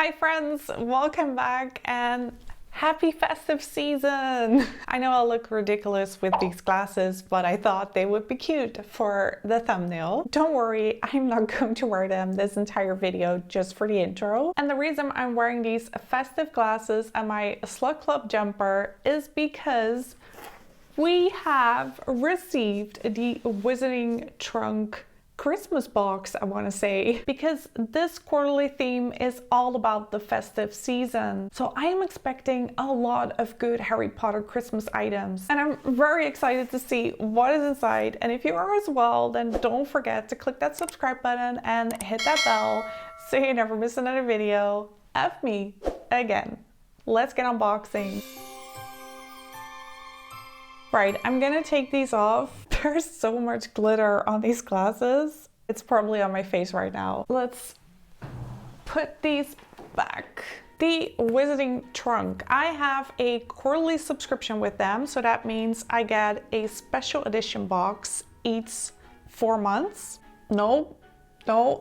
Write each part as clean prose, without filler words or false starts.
Hi friends, welcome back and happy festive season! I know I look ridiculous with these glasses, but I thought they would be cute for the thumbnail. Don't worry, I'm not going to wear them this entire video just for the intro. And the reason I'm wearing these festive glasses and my Slug Club jumper is because we have received the Wizarding Trunk Christmas box, I want to say, because this quarterly theme is all about the festive season. So I am expecting a lot of good Harry Potter Christmas items and I'm very excited to see what is inside. And if you are as well, then don't forget to click that subscribe button and hit that bell so you never miss another video of me again. Let's get unboxing. Right, I'm gonna take these off. There's so much glitter on these glasses. It's probably on my face right now. Let's put these back. The Wizarding Trunk. I have a quarterly subscription with them, so that means I get a special edition box each 4 months. No,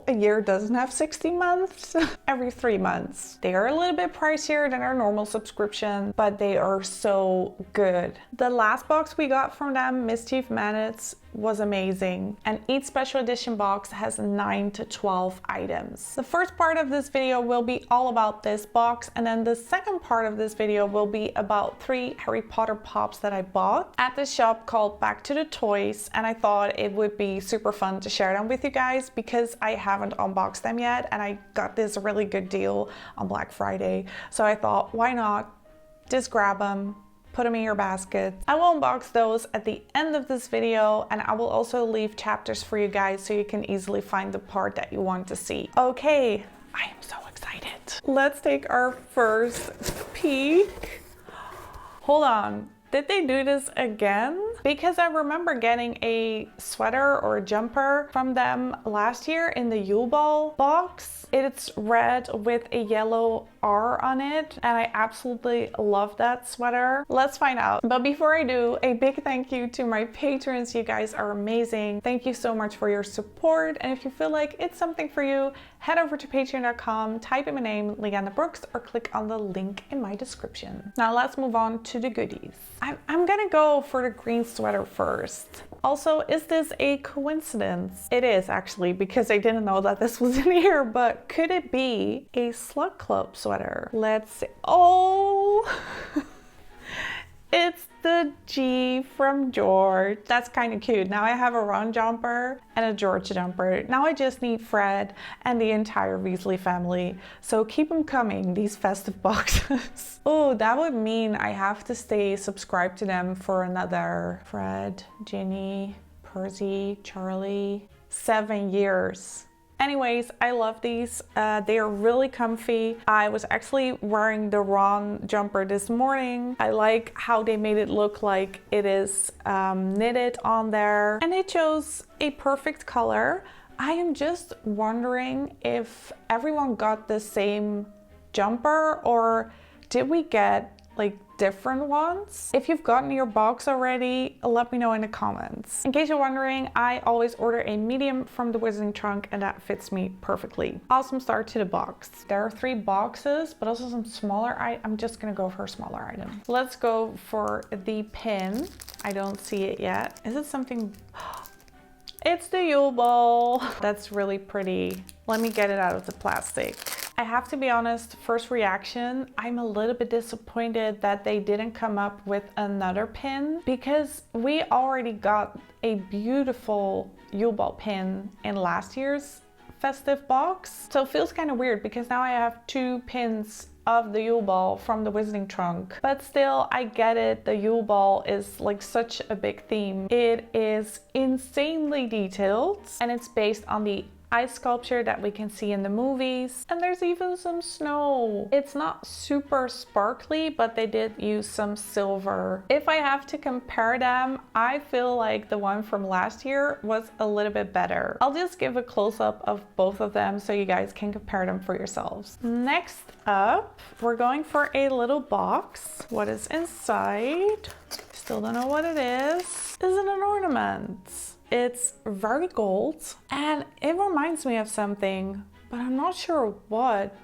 a year doesn't have 60 months. Every 3 months. They are a little bit pricier than our normal subscription, but they are so good. The last box we got from them, Mischief Manets, was amazing. And each special edition box has 9 to 12 items. The first part of this video will be all about this box, and then the second part of this video will be about 3 Harry Potter Pops that I bought at this shop called Back to the Toys, and I thought it would be super fun to share them with you guys because I haven't unboxed them yet and I got this really good deal on Black Friday. So I thought, why not just grab them, put them in your basket. I will unbox those at the end of this video, and I will also leave chapters for you guys so you can easily find the part that you want to see. Okay, I am so excited. Let's take our first peek. Hold on, did they do this again? Because I remember getting a sweater or a jumper from them last year in the Yule Ball box. It's red with a yellow R on it, and I absolutely love that sweater. Let's find out. But before I do, a big thank you to my patrons. You guys are amazing. Thank you so much for your support. And if you feel like it's something for you, head over to patreon.com, type in my name, Leanda Brooks, or click on the link in my description. Now let's move on to the goodies. I'm gonna go for the green sweater first. Also, is this a coincidence? It is actually, because I didn't know that this was in here, but could it be a Slug Club sweater? Let's see. Oh, it's the G from George. That's kind of cute. Now I have a Ron jumper and a George jumper. Now I just need Fred and the entire Weasley family. So keep them coming, these festive boxes. Oh, that would mean I have to stay subscribed to them for another Fred, Ginny, Percy, Charlie, 7 years. Anyways, I love these. They are really comfy. I was actually wearing the Ron jumper this morning. I like how they made it look like it is knitted on there, and they chose a perfect color. I am just wondering if everyone got the same jumper or did we get like different ones? If you've gotten your box already, let me know in the comments. In case you're wondering, I always order a medium from the Wizarding Trunk, and that fits me perfectly. Awesome start to the box. There are 3 boxes, but also some smaller. I'm just gonna go for a smaller item. Let's go for the pin. I don't see it yet. Is it something? It's the Yule Ball. That's really pretty. Let me get it out of the plastic. I have to be honest, first reaction, I'm a little bit disappointed that they didn't come up with another pin because we already got a beautiful Yule Ball pin in last year's festive box. So it feels kind of weird because now I have 2 pins of the Yule Ball from the Wizarding Trunk. But still, I get it. The Yule Ball is like such a big theme. It is insanely detailed and it's based on the ice sculpture that we can see in the movies, and there's even some snow. It's not super sparkly, but they did use some silver. If I have to compare them, I feel like the one from last year was a little bit better. I'll just give a close-up of both of them so you guys can compare them for yourselves. Next up, we're going for a little box. What is inside? Still don't know what it is. Is it an ornament? It's very gold and it reminds me of something but I'm not sure what.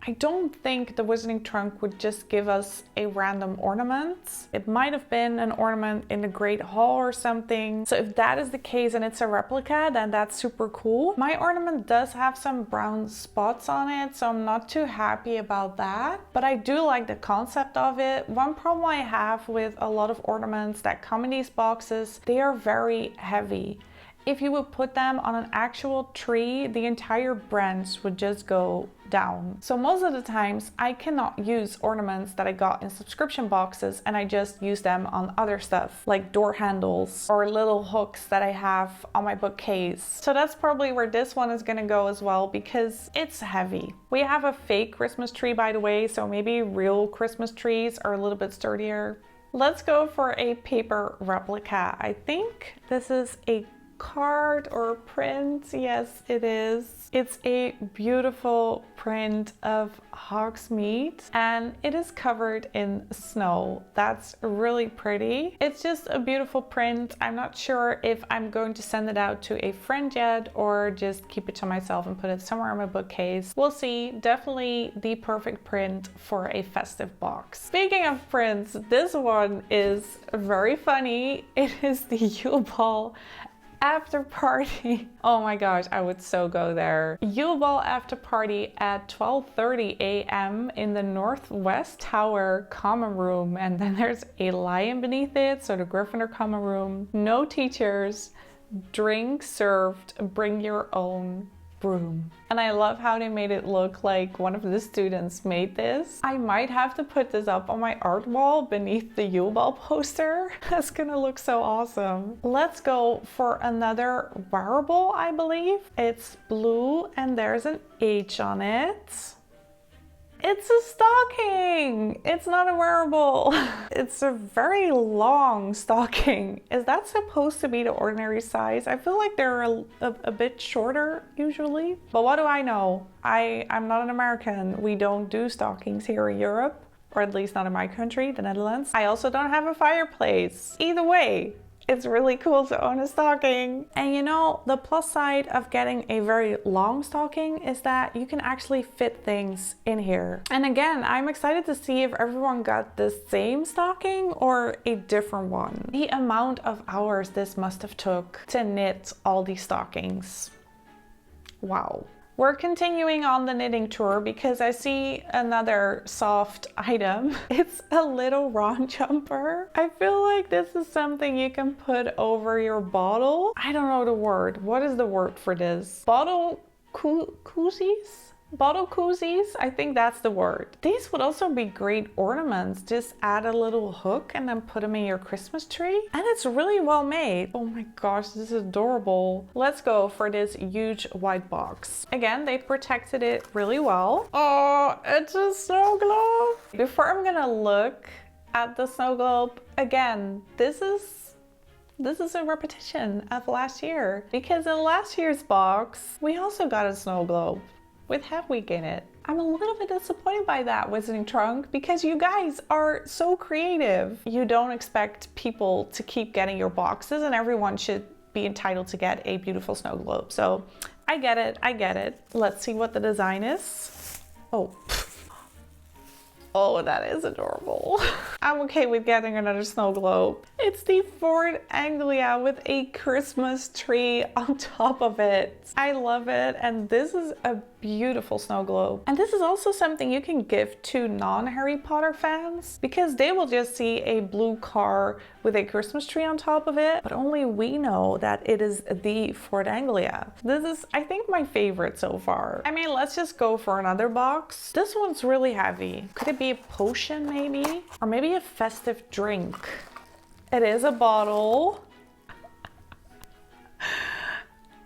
I don't think the Wizarding Trunk would just give us a random ornament. It might have been an ornament in the Great Hall or something. So if that is the case and it's a replica, then that's super cool. My ornament does have some brown spots on it, so I'm not too happy about that. But I do like the concept of it. One problem I have with a lot of ornaments that come in these boxes, they are very heavy. If you would put them on an actual tree, the entire branch would just go down. So most of the times I cannot use ornaments that I got in subscription boxes, and I just use them on other stuff like door handles or little hooks that I have on my bookcase. So that's probably where this one is gonna go as well, because it's heavy. We have a fake Christmas tree, by the way, so maybe real Christmas trees are a little bit sturdier. Let's go for a paper replica. I think this is a card or print. Yes, it is. It's a beautiful print of Hogsmeade and it is covered in snow. That's really pretty. It's just a beautiful print. I'm not sure if I'm going to send it out to a friend yet or just keep it to myself and put it somewhere in my bookcase. We'll see. Definitely the perfect print for a festive box. Speaking of prints, this one is very funny. It is the Yule Ball after party. Oh my gosh, I would so go there. Yule Ball after party at 12:30 a.m. in the Northwest Tower common room, and then there's a lion beneath it, so the Gryffindor common room. No teachers, drinks served, bring your own broom. And I love how they made it look like one of the students made this. I might have to put this up on my art wall beneath the Yule Ball poster. That's gonna look so awesome. Let's go for another wearable, I believe. It's blue and there's an H on it. It's a stocking! It's not a wearable. It's a very long stocking. Is that supposed to be the ordinary size? I feel like they're a bit shorter usually. But what do I know? I'm not an American. We don't do stockings here in Europe, or at least not in my country, the Netherlands. I also don't have a fireplace. Either way, it's really cool to own a stocking. And you know, the plus side of getting a very long stocking is that you can actually fit things in here. And again, I'm excited to see if everyone got the same stocking or a different one. The amount of hours this must have took to knit all these stockings. Wow. We're continuing on the knitting tour because I see another soft item. It's a little Ron jumper. I feel like this is something you can put over your bottle. I don't know the word. What is the word for this? Bottle koozies? Bottle koozies? I think that's the word. These would also be great ornaments. Just add a little hook and then put them in your Christmas tree. And it's really well made. Oh my gosh, this is adorable. Let's go for this huge white box. Again, they protected it really well. Oh, it's a snow globe. Before I'm gonna look at the snow globe, again, this is a repetition of last year. Because in last year's box, we also got a snow globe with Hedwig in it. I'm a little bit disappointed by that, Wizarding Trunk, because you guys are so creative. You don't expect people to keep getting your boxes and everyone should be entitled to get a beautiful snow globe. So I get it, I get it. Let's see what the design is. Oh. Oh, that is adorable. I'm okay with getting another snow globe. It's the Ford Anglia with a Christmas tree on top of it. I love it, and this is a beautiful snow globe. And this is also something you can give to non-Harry Potter fans because they will just see a blue car with a Christmas tree on top of it, but only we know that it is the Ford Anglia. This is, I think, my favorite so far. I mean, let's just go for another box. This one's really heavy. Could it be a potion maybe? Or maybe a festive drink? It is a bottle.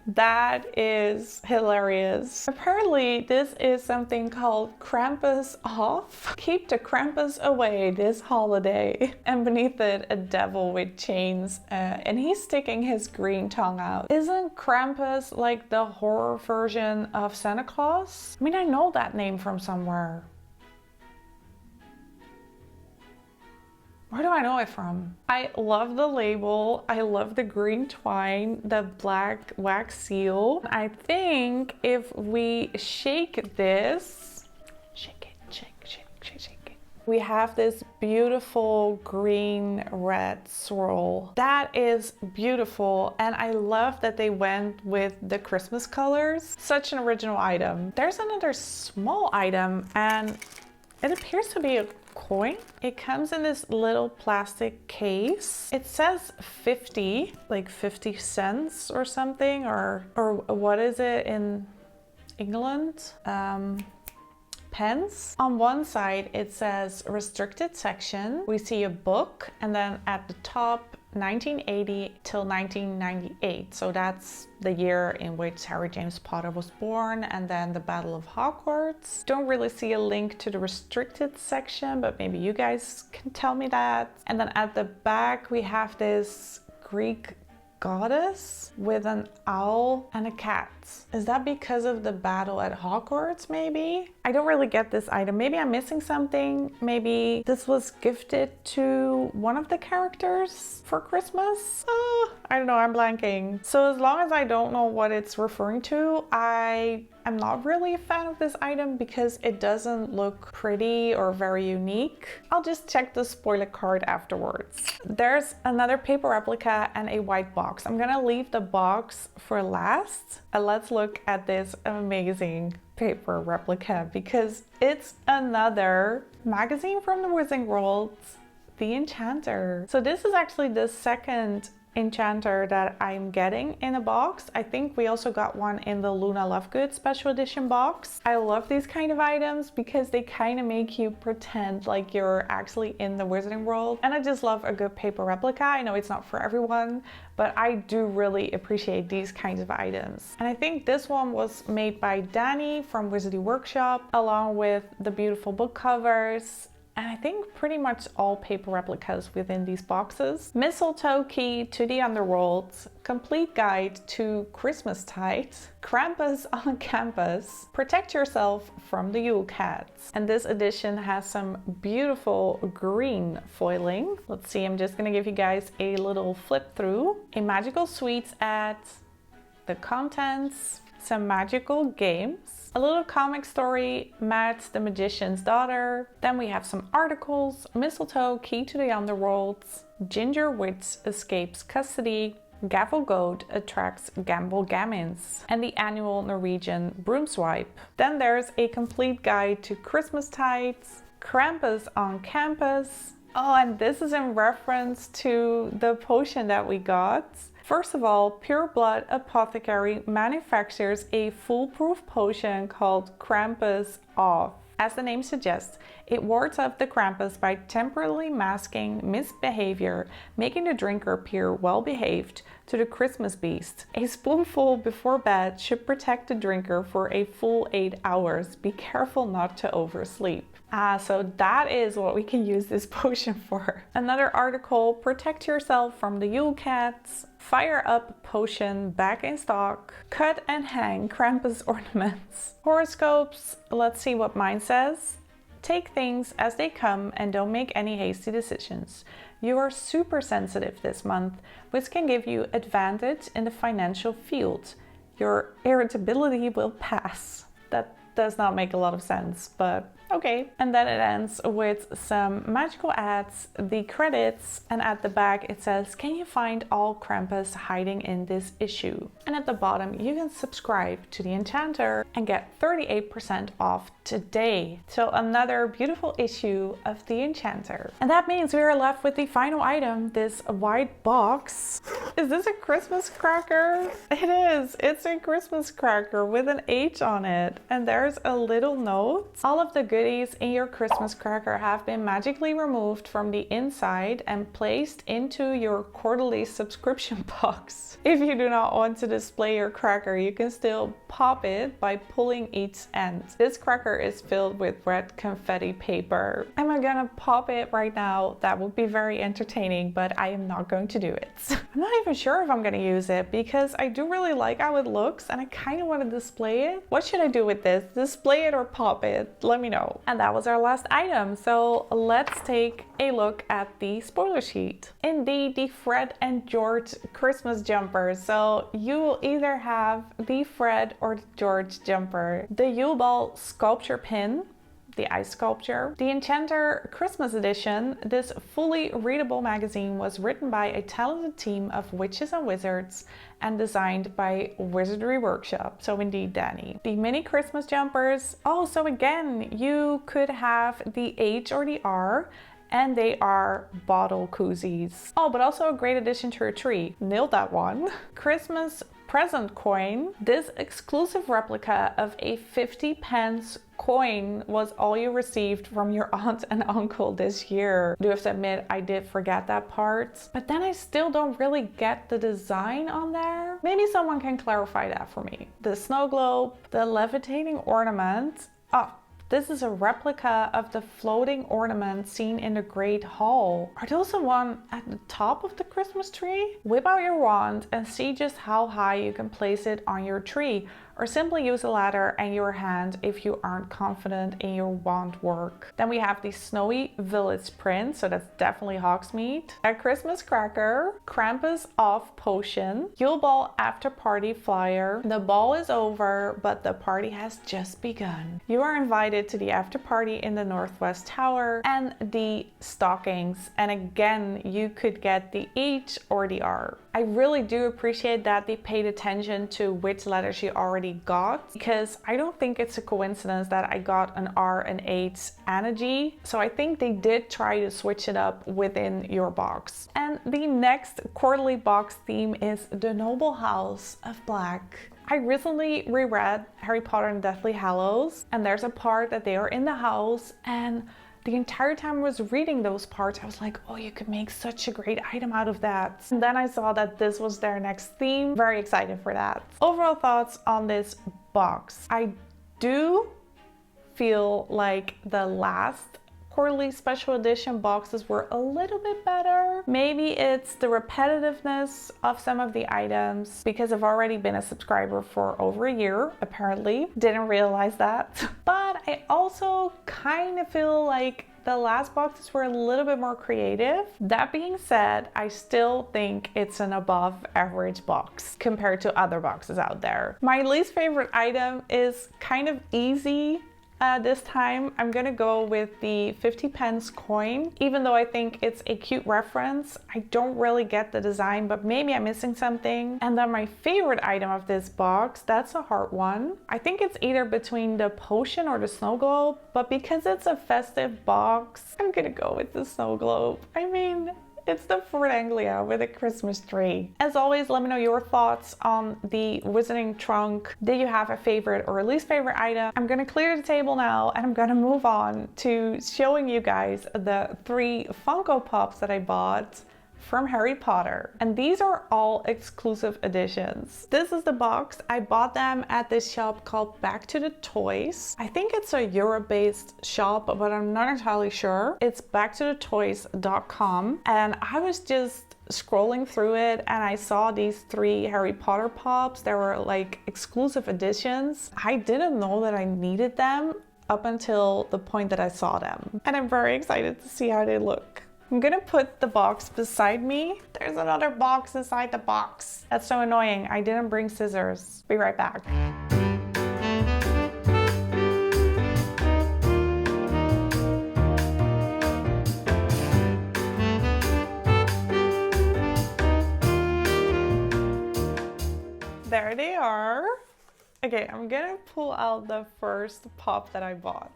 That is hilarious. Apparently, this is something called Krampus off. Keep the Krampus away this holiday. And beneath it, a devil with chains, and he's sticking his green tongue out. Isn't Krampus like the horror version of Santa Claus? I mean, I know that name from somewhere. Where do I know it from? I love the label. I love the green twine, the black wax seal. I think if we shake this, shake it, shake it. We have this beautiful green red swirl. That is beautiful, and I love that they went with the Christmas colors. Such an original item. There's another small item, and it appears to be a coin. It comes in this little plastic case. It says 50, like 50 cents or something, or what is it in England? Pence. On one side it says restricted section. We see a book, and then at the top 1980 till 1998. So that's the year in which Harry James Potter was born, and then the Battle of Hogwarts. Don't really see a link to the restricted section, but maybe you guys can tell me that. And then at the back we have this Greek goddess with an owl and a cat. Is that because of the battle at Hogwarts, maybe? I don't really get this item. Maybe I'm missing something. Maybe this was gifted to one of the characters for Christmas? Oh, I don't know, I'm blanking. So as long as I don't know what it's referring to, I am not really a fan of this item because it doesn't look pretty or very unique. I'll just check the spoiler card afterwards. There's another paper replica and a white box. I'm gonna leave the box for last. Let's look at this amazing paper replica because it's another magazine from the Wizarding World, The Enchanter. So this is actually the second Enchanter that I'm getting in a box. I think we also got one in the Luna Lovegood special edition box. I love these kind of items because they kind of make you pretend like you're actually in the Wizarding World, and I just love a good paper replica. I know it's not for everyone, but I do really appreciate these kinds of items. And I think this one was made by Danny from Wizarding Workshop, along with the beautiful book covers. And I think pretty much all paper replicas within these boxes. Mistletoe Key to the Underworld, Complete Guide to Christmastide, Krampus on Campus, Protect Yourself from the Yule Cats. And this edition has some beautiful green foiling. Let's see, I'm just gonna give you guys a little flip through. A Magical Sweets ad, the contents, some magical games, a little comic story, Matt the Magician's Daughter. Then we have some articles, Mistletoe Key to the Underworld, Ginger Witch Escapes Custody, Gavel Goat Attracts Gamble Gammons, and the annual Norwegian Broom Swipe. Then there's a complete guide to Christmastide, Krampus on Campus. Oh, and this is in reference to the potion that we got. First of all, Pure Blood Apothecary manufactures a foolproof potion called Krampus Off. As the name suggests, it wards off the Krampus by temporarily masking misbehavior, making the drinker appear well-behaved to the Christmas beast. A spoonful before bed should protect the drinker for a full 8 hours. Be careful not to oversleep. So that is what we can use this potion for. Another article, Protect Yourself from the Yule Cats, Fire Up Potion back in stock, Cut and Hang Krampus Ornaments, Horoscopes. Let's see what mine says. Take things as they come and don't make any hasty decisions. You are super sensitive this month, which can give you advantage in the financial field. Your irritability will pass. That does not make a lot of sense, but okay. And then it ends with some magical ads, the credits, and at the back it says, can you find all Krampus hiding in this issue? And at the bottom you can subscribe to the Enchanter and get 38% off today. So another beautiful issue of the Enchanter. And that means we are left with the final item, this white box. Is this a Christmas cracker? It is. It's a Christmas cracker with an H on it. And there's a little note. All of the goodies in your Christmas cracker have been magically removed from the inside and placed into your quarterly subscription box. If you do not want to display your cracker, you can still pop it by pulling each end. This cracker is filled with red confetti paper. Am I gonna pop it right now? That would be very entertaining, but I am not going to do it. I'm not even sure if I'm gonna use it because I do really like how it looks and I kind of want to display it. What should I do with this? Display it or pop it? Let me know. video. And that was our last item. So let's take a look at the spoiler sheet. Indeed, the Fred and George Christmas jumper. So you will either have the Fred or the George jumper. The Yule Ball sculpture pin, the ice sculpture. The Enchanter Christmas edition. This fully readable magazine was written by a talented team of witches and wizards and designed by Wizardry Workshop. So indeed, Danny. The mini Christmas jumpers. Oh, so again, you could have the H or the R, and they are bottle koozies. Oh, but also a great addition to your tree. Nailed that one. Christmas present coin. This exclusive replica of a 50p coin was all you received from your aunt and uncle this year. I do have to admit, I did forget that part, but then I still don't really get the design on there. Maybe someone can clarify that for me. The snow globe, the levitating ornament. Oh, this is a replica of the floating ornament seen in the Great Hall. Are those the one at the top of the Christmas tree? Whip out your wand and see just how high you can place it on your tree, or simply use a ladder and your hand if you aren't confident in your wand work. Then we have the Snowy Village print, so that's definitely Hogsmeade. A Christmas cracker, Krampus off potion, Yule Ball after party flyer. The ball is over, but the party has just begun. You are invited to the after party in the Northwest Tower, and the stockings. And again, you could get the H or the R. I really do appreciate that they paid attention to which letters you already got, because I don't think it's a coincidence that I got an R, an H, and a G. So I think they did try to switch it up within your box. And the next quarterly box theme is the Noble House of Black. I recently reread Harry Potter and Deathly Hallows, and there's a part that they are in the house, and the entire time I was reading those parts, I was like, oh, you could make such a great item out of that. And then I saw that this was their next theme. Very excited for that. Overall thoughts on this box. I do feel like the last quarterly special edition boxes were a little bit better. Maybe it's the repetitiveness of some of the items, because I've already been a subscriber for over a year, apparently. Didn't realize that. But I also kind of feel like the last boxes were a little bit more creative. That being said, I still think it's an above average box compared to other boxes out there. My least favorite item is kind of easy. This time I'm gonna go with the 50p coin. Even though I think it's a cute reference, I don't really get the design, but maybe I'm missing something. And then my favorite item of this box, that's a hard one. I think it's either between the potion or the snow globe, but because it's a festive box, I'm gonna go with the snow globe. I mean, it's the Fort Anglia with a Christmas tree. As always, let me know your thoughts on the Wizarding Trunk. Did you have a favorite or a least favorite item? I'm gonna clear the table now, and I'm gonna move on to showing you guys the 3 Funko Pops that I bought from Harry Potter. And these are all exclusive editions. This is the box. I bought them at this shop called Back to the Toys. I think it's a Europe-based shop, but I'm not entirely sure. It's backtothetoys.com. And I was just scrolling through it and I saw these 3 Harry Potter Pops. They were like exclusive editions. I didn't know that I needed them up until the point that I saw them. And I'm very excited to see how they look. I'm gonna put the box beside me. There's another box inside the box. That's so annoying. I didn't bring scissors. Be right back. There they are. Okay, I'm gonna pull out the first pop that I bought.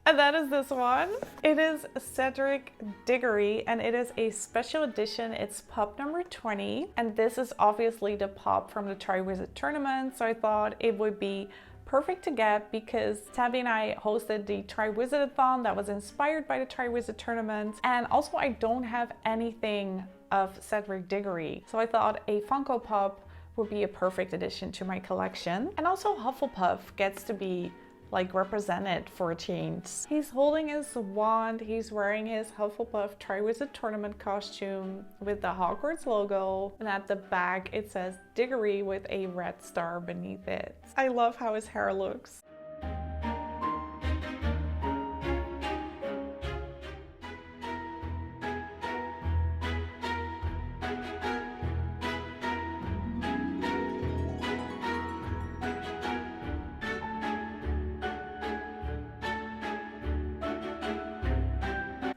And that is this one. It is Cedric Diggory, and it is a special edition. It's pop number 20. And this is obviously the pop from the Triwizard Tournament. So I thought it would be perfect to get because Tabby and I hosted the Triwizard-a-thon that was inspired by the Triwizard Tournament. And also I don't have anything of Cedric Diggory. So I thought a Funko Pop would be a perfect addition to my collection. And also Hufflepuff gets to be like represented for a change. He's holding his wand, he's wearing his Hufflepuff Triwizard Tournament costume with the Hogwarts logo, and at the back it says Diggory with a red star beneath it. I love how his hair looks.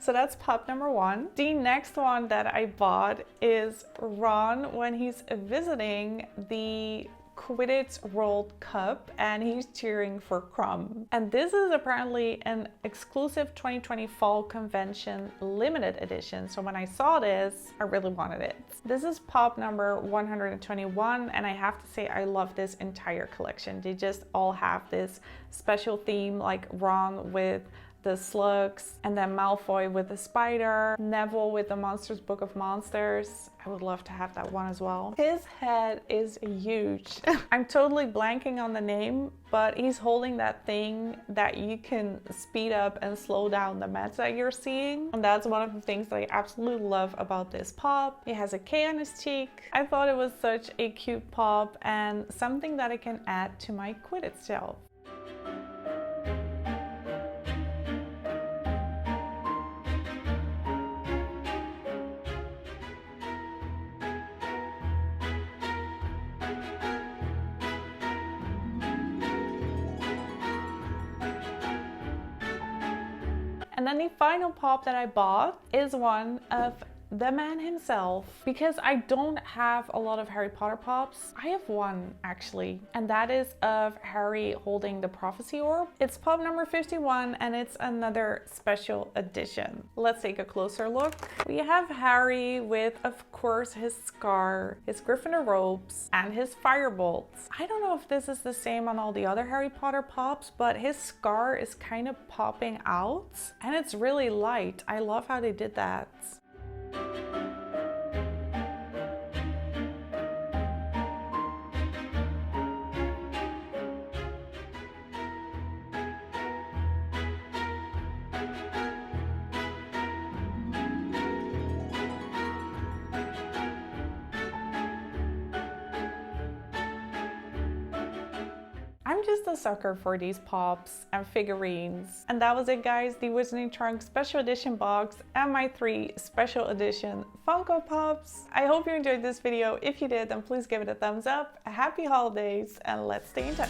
So that's pop number 1. The next one that I bought is Ron when he's visiting the Quidditch World Cup and he's cheering for Crumb. And this is apparently an exclusive 2020 fall convention limited edition. So when I saw this, I really wanted it. This is pop number 121 and I have to say I love this entire collection. They just all have this special theme, like Ron with the slugs, and then Malfoy with the spider, Neville with the Monsters Book of Monsters. I would love to have that one as well. His head is huge. I'm totally blanking on the name, but he's holding that thing that you can speed up and slow down the mats that you're seeing. And that's one of the things that I absolutely love about this pop. He has a K on his cheek. I thought it was such a cute pop and something that I can add to my Quidditch shelf. And then the final pop that I bought is one of the man himself, because I don't have a lot of Harry Potter pops. I have one actually, and that is of Harry holding the prophecy orb. It's pop number 51 and it's another special edition. Let's take a closer look. We have Harry with, of course, his scar, his Gryffindor robes, and his firebolts. I don't know if this is the same on all the other Harry Potter pops, but his scar is kind of popping out and it's really light. I love how they did that. I'm just a sucker for these pops and figurines. And that was it, guys, the Wizarding Trunk special edition box and my 3 special edition Funko Pops. I hope you enjoyed this video. If you did, then please give it a thumbs up. Happy holidays and let's stay in touch.